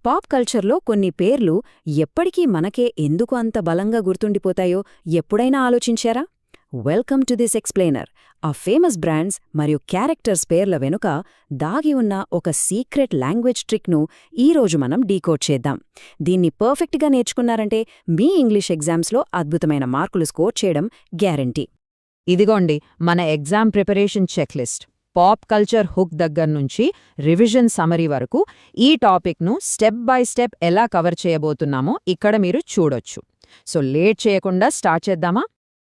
Pop కల్చర్లో కొన్ని పేర్లు ఎప్పటికీ మనకే ఎందుకు అంత బలంగా గుర్తుండిపోతాయో ఎప్పుడైనా ఆలోచించారా? Welcome to this explainer. ఆ ఫేమస్ బ్రాండ్స్ మరియు క్యారెక్టర్స్ పేర్ల వెనుక దాగి ఉన్న ఒక సీక్రెట్ లాంగ్వేజ్ ట్రిక్ను ఈరోజు మనం డీకోడ్ చేద్దాం. దీన్ని పర్ఫెక్ట్గా నేర్చుకున్నారంటే మీ ఇంగ్లీష్ ఎగ్జామ్స్లో అద్భుతమైన మార్కులు స్కోర్ చేయడం గ్యారంటీ. ఇదిగోండి మన exam preparation checklist. Pop culture hook దగ్గర్నుంచి రివిజన్ సమరీ వరకు ఈ టాపిక్ను స్టెప్ బై స్టెప్ ఎలా కవర్ చేయబోతున్నామో ఇక్కడ మీరు చూడొచ్చు. సో లేట్ చేయకుండా స్టార్ట్ చేద్దామా?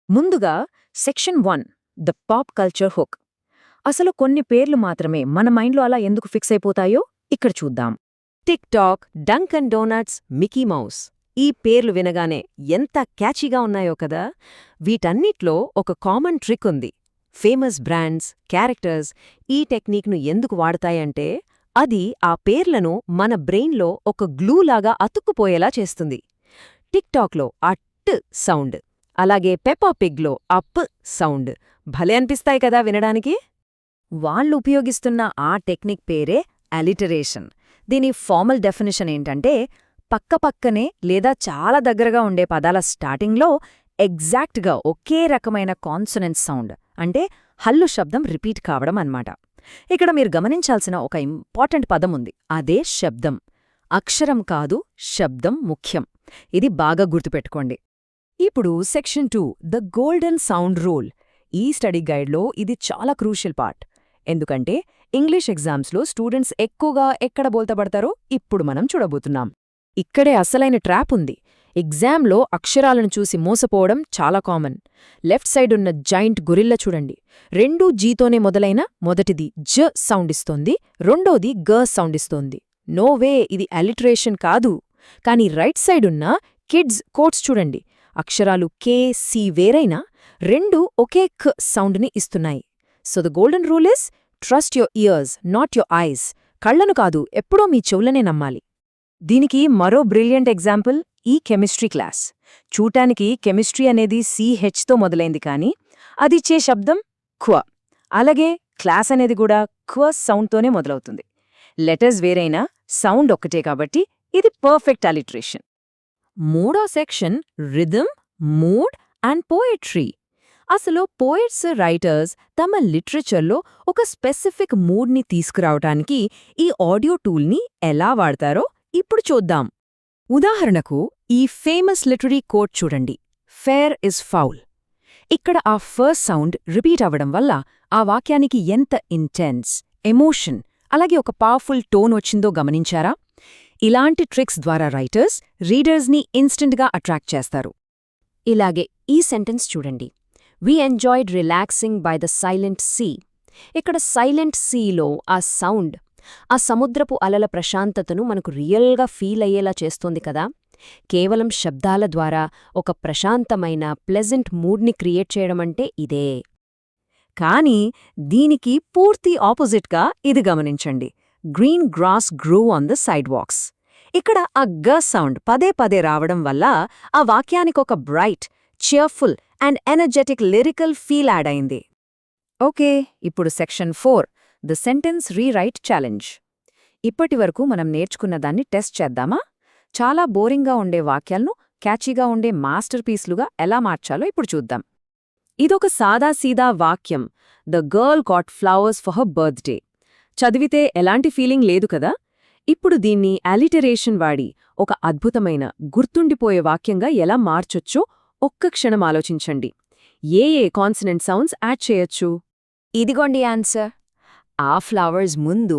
ముందుగా section 1, the pop culture hook. అసలు కొన్ని పేర్లు మాత్రమే మన మైండ్లో అలా ఎందుకు ఫిక్స్ అయిపోతాయో ఇక్కడ చూద్దాం. Tick talk, Duncan donuts, Mickey mouse. ఈ పేర్లు వినగానే ఎంత క్యాచీగా ఉన్నాయో కదా. వీటన్నిట్లో ఒక కామన్ ట్రిక్ ఉంది. ఫేమస్ బ్రాండ్స్, క్యారెక్టర్స్ ఈ టెక్నిక్ను ఎందుకు వాడతాయంటే అది ఆ పేర్లను మన బ్రెయిన్లో ఒక గ్లూలాగా అతుక్కుపోయేలా చేస్తుంది. టిక్ టాక్లో ఆ ట్ సౌండ్, అలాగే పెప్పా పిగ్లో ఆ ప్ సౌండ్ భలే అనిపిస్తాయి కదా వినడానికి. వాళ్ళు ఉపయోగిస్తున్న ఆ టెక్నిక్ పేరే అలిటరేషన్. దీని ఫార్మల్ డెఫినిషన్ ఏంటంటే పక్కపక్కనే లేదా చాలా దగ్గరగా ఉండే పదాల స్టార్టింగ్లో ఎగ్జాక్ట్గా ఒకే రకమైన కాన్సనెంట్ సౌండ్, అంటే హల్లు శబ్దం రిపీట్ కావడం అన్నమాట. ఇక్కడ మీరు గమనించాల్సిన ఒక ఇంపార్టెంట్ పదం ఉంది, అదే శబ్దం. అక్షరం కాదు, శబ్దం ముఖ్యం. ఇది బాగా గుర్తుపెట్టుకోండి. ఇప్పుడు section 2, the golden sound rule. ఈ స్టడీ గైడ్లో ఇది చాలా క్రూషియల్ పార్ట్. ఎందుకంటే ఇంగ్లీష్ ఎగ్జామ్స్లో స్టూడెంట్స్ ఎక్కువగా ఎక్కడ బోల్తపడతారో ఇప్పుడు మనం చూడబోతున్నాం. ఇక్కడే అసలైన ట్రాప్ ఉంది. ఎగ్జామ్లో అక్షరాలను చూసి మోసపోవడం చాలా కామన్. లెఫ్ట్ సైడ్ ఉన్న జైంట్ గొరిల్లా చూడండి. రెండూ జీతోనే మొదలైన మొదటిది జ సౌండ్ ఇస్తోంది, రెండోది గ సౌండ్ ఇస్తోంది. నోవే, ఇది అలిటరేషన్ కాదు. కానీ రైట్ సైడ్ ఉన్న కిడ్స్ కోట్స్ చూడండి. అక్షరాలు కే, సి వేరైనా రెండూ ఒకే ఖ సౌండ్ని ఇస్తున్నాయి. So the golden rule is trust your ears, not your eyes. కళ్లను కాదు, ఎప్పుడో మీ చెవులనే నమ్మాలి. దీనికి మరో బ్రిలియంట్ ఎగ్జాంపుల్ ఈ కెమిస్ట్రీ క్లాస్. చూటానికి కెమిస్ట్రీ అనేది సిహెచ్తో మొదలైంది, కానీ అదిచ్చే శబ్దం క్వ. అలాగే క్లాస్ అనేది కూడా క్వ సౌండ్తోనే మొదలవుతుంది. లెటర్స్ వేరైనా సౌండ్ ఒక్కటే కాబట్టి ఇది పర్ఫెక్ట్ అలిటరేషన్. మూడో section rhythm, mood and poetry. అసలు పోయిట్స్, రైటర్స్ తమ లిటరేచర్లో ఒక స్పెసిఫిక్ మూడ్ని తీసుకురావటానికి ఈ ఆడియో టూల్ని ఎలా వాడతారో ఇప్పుడు చూద్దాం. ఉదాహరణకు ఈ ఫేమస్ లిటరీ కోట్ చూడండి, ఫేర్ ఇస్ ఫౌల్. ఇక్కడ ఆ ఫస్ట్ సౌండ్ రిపీట్ అవ్వడం వల్ల ఆ వాక్యానికి ఎంత ఇంటెన్స్, ఎమోషన్, అలాగే ఒక పవర్ఫుల్ టోన్ వచ్చిందో గమనించారా? ఇలాంటి ట్రిక్స్ ద్వారా రైటర్స్ రీడర్స్ని ఇన్స్టెంట్గా అట్రాక్ట్ చేస్తారు. ఇలాగే ఈ సెంటెన్స్ చూడండి, we enjoyed relaxing by the silent sea. ఇక్కడ సైలెంట్ సీలో ఆ సౌండ్ ఆ సముద్రపు అలల ప్రశాంతతను మనకు రియల్గా ఫీల్ అయ్యేలా చేస్తోంది కదా. కేవలం శబ్దాల ద్వారా ఒక ప్రశాంతమైన ప్లెజెంట్ మూడ్ని క్రియేట్ చేయడమంటే ఇదే. కానీ దీనికి పూర్తి ఆపోజిట్గా ఇది గమనించండి, green grass grew on the sidewalks. ఇక్కడ ఆ గ సౌండ్ పదే పదే రావడం వల్ల ఆ వాక్యానికొక bright, cheerful and energetic lyrical feel add అయింది. ఓకే, ఇప్పుడు section 4, the sentence rewrite challenge. ఇప్పటివరకు మనం నేర్చుకున్న దాన్ని టెస్ట్ చేద్దామా? చాలా బోరింగ్గా ఉండే వాక్యాలను క్యాచీగా ఉండే మాస్టర్ పీస్లుగా ఎలా మార్చాలో ఇప్పుడు చూద్దాం. ఇదొక సాదాసీదా వాక్యం, the girl got flowers for her birthday. చదివితే ఎలాంటి ఫీలింగ్ లేదు కదా. ఇప్పుడు దీన్ని అలిటరేషన్ వాడి ఒక అద్భుతమైన, గుర్తుండిపోయే వాక్యంగా ఎలా మార్చొచ్చో ఒక్క క్షణం ఆలోచించండి. ఏ కాన్సనెంట్ సౌండ్స్ యాడ్ చేయొచ్చు? ఇదిగోండి ఆన్సర్. ఆ ఫ్లవర్స్ ముందు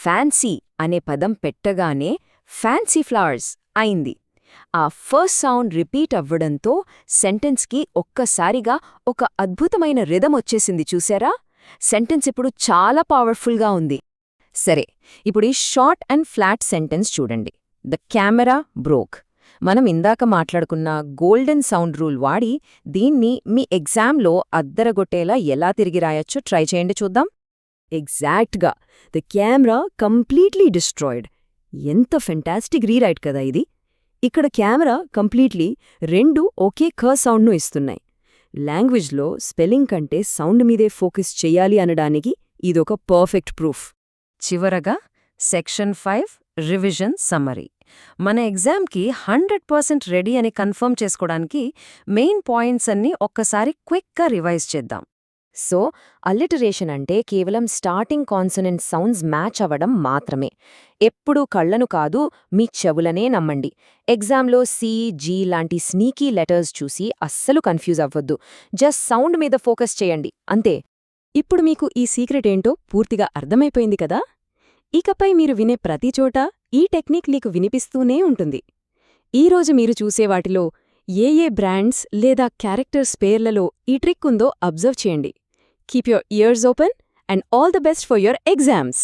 ఫ్యాన్సీ అనే పదం పెట్టగానే ఫ్యాన్సీ ఫ్లవర్స్ అయింది. ఆ ఫస్ట్ సౌండ్ రిపీట్ అవ్వడంతో సెంటెన్స్కి ఒక్కసారిగా ఒక అద్భుతమైన రిథమ్ వచ్చేసింది, చూసారా? సెంటెన్స్ ఇప్పుడు చాలా పవర్ఫుల్గా ఉంది. సరే, ఇప్పుడు ఈ షార్ట్ అండ్ ఫ్లాట్ సెంటెన్స్ చూడండి, ద కెమెరా బ్రోక్. మనం ఇందాక మాట్లాడుకున్న గోల్డెన్ సౌండ్ రూల్ వాడి దీన్ని మీ ఎగ్జామ్లో అద్దరగొట్టేలా ఎలా తిరిగి రాయొచ్చో ట్రై చేయండి, చూద్దాం. ఎగ్జాక్ట్గా, ద కెమెరా కంప్లీట్లీ డిస్ట్రాయిడ్. ఎంత ఫెంటాస్టిక్ రీరైట్ కదా ఇది. ఇక్కడ కెమెరా కంప్లీట్లీ రెండు ఒకే క సౌండ్ను ఇస్తున్నాయి. లాంగ్వేజ్లో స్పెల్లింగ్ కంటే సౌండ్ మీదే ఫోకస్ చెయ్యాలి అనడానికి ఇదొక పర్ఫెక్ట్ ప్రూఫ్. చివరగా సెక్షన్ 5, రివిజన్ సమ్మరీ. మన ఎగ్జామ్కి 100% రెడీ అని కన్ఫర్మ్ చేసుకోవడానికి మెయిన్ పాయింట్స్ అన్నీ ఒక్కసారి క్విక్గా రివైజ్ చేద్దాం. సో అల్లిటరేషన్ అంటే కేవలం స్టార్టింగ్ కాన్సనెంట్ సౌండ్స్ మ్యాచ్ అవ్వడం మాత్రమే. ఎప్పుడూ కళ్లను కాదు, మీ చెవులనే నమ్మండి. ఎగ్జామ్లో సి, జీ లాంటి స్నీకీ లెటర్స్ చూసి అస్సలు కన్ఫ్యూజ్ అవ్వొద్దు. జస్ట్ సౌండ్ మీద ఫోకస్ చేయండి, అంతే. ఇప్పుడు మీకు ఈ సీక్రెట్ ఏంటో పూర్తిగా అర్థమైపోయింది కదా? ఇకపై మీరు వినే ప్రతి చోట ఈ టెక్నిక్ మీకు వినిపిస్తూనే ఉంటుంది. ఈరోజు మీరు చూసే వాటిలో ఏ బ్రాండ్స్ లేదా క్యారెక్టర్స్ పేర్లలో ఈ ట్రిక్ ఉందో అబ్జర్వ్ చేయండి. Keep your years open and all the best for your exams.